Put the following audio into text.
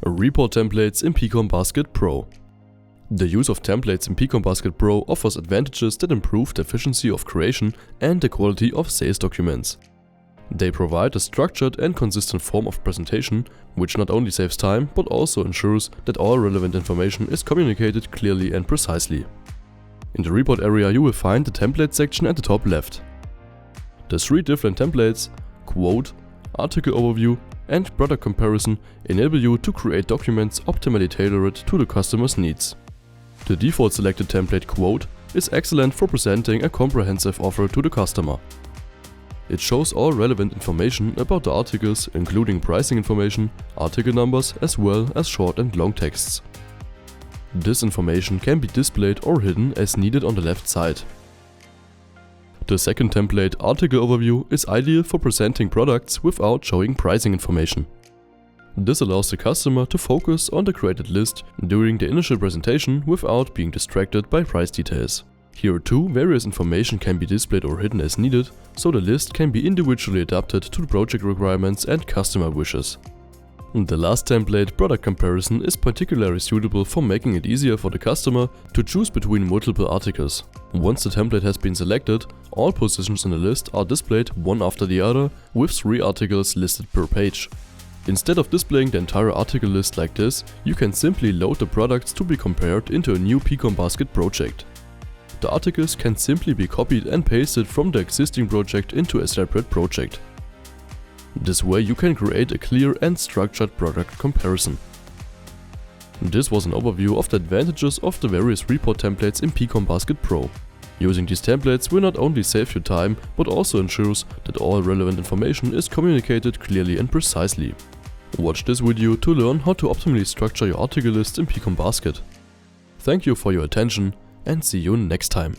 Report templates in pCon.basket Pro. The use of templates in pCon.basket Pro offers advantages that improve the efficiency of creation and the quality of sales documents. They provide a structured and consistent form of presentation, which not only saves time but also ensures that all relevant information is communicated clearly and precisely. In the report area you will find the template section at the top left. The three different templates, quote, article overview, and product comparison, enable you to create documents optimally tailored to the customer's needs. The default selected template quote is excellent for presenting a comprehensive offer to the customer. It shows all relevant information about the articles, including pricing information, article numbers, as well as short and long texts. This information can be displayed or hidden as needed on the left side. The second template, Article Overview, is ideal for presenting products without showing pricing information. This allows the customer to focus on the created list during the initial presentation without being distracted by price details. Here too, various information can be displayed or hidden as needed, so the list can be individually adapted to the project requirements and customer wishes. The last template, Product Comparison, is particularly suitable for making it easier for the customer to choose between multiple articles. Once the template has been selected, all positions in the list are displayed one after the other with 3 articles listed per page. Instead of displaying the entire article list like this, you can simply load the products to be compared into a new pCon.basket project. The articles can simply be copied and pasted from the existing project into a separate project. This way you can create a clear and structured product comparison. This was an overview of the advantages of the various report templates in pCon.basket Pro. Using these templates will not only save you time, but also ensures that all relevant information is communicated clearly and precisely. Watch this video to learn how to optimally structure your article lists in pCon.basket. Thank you for your attention and see you next time.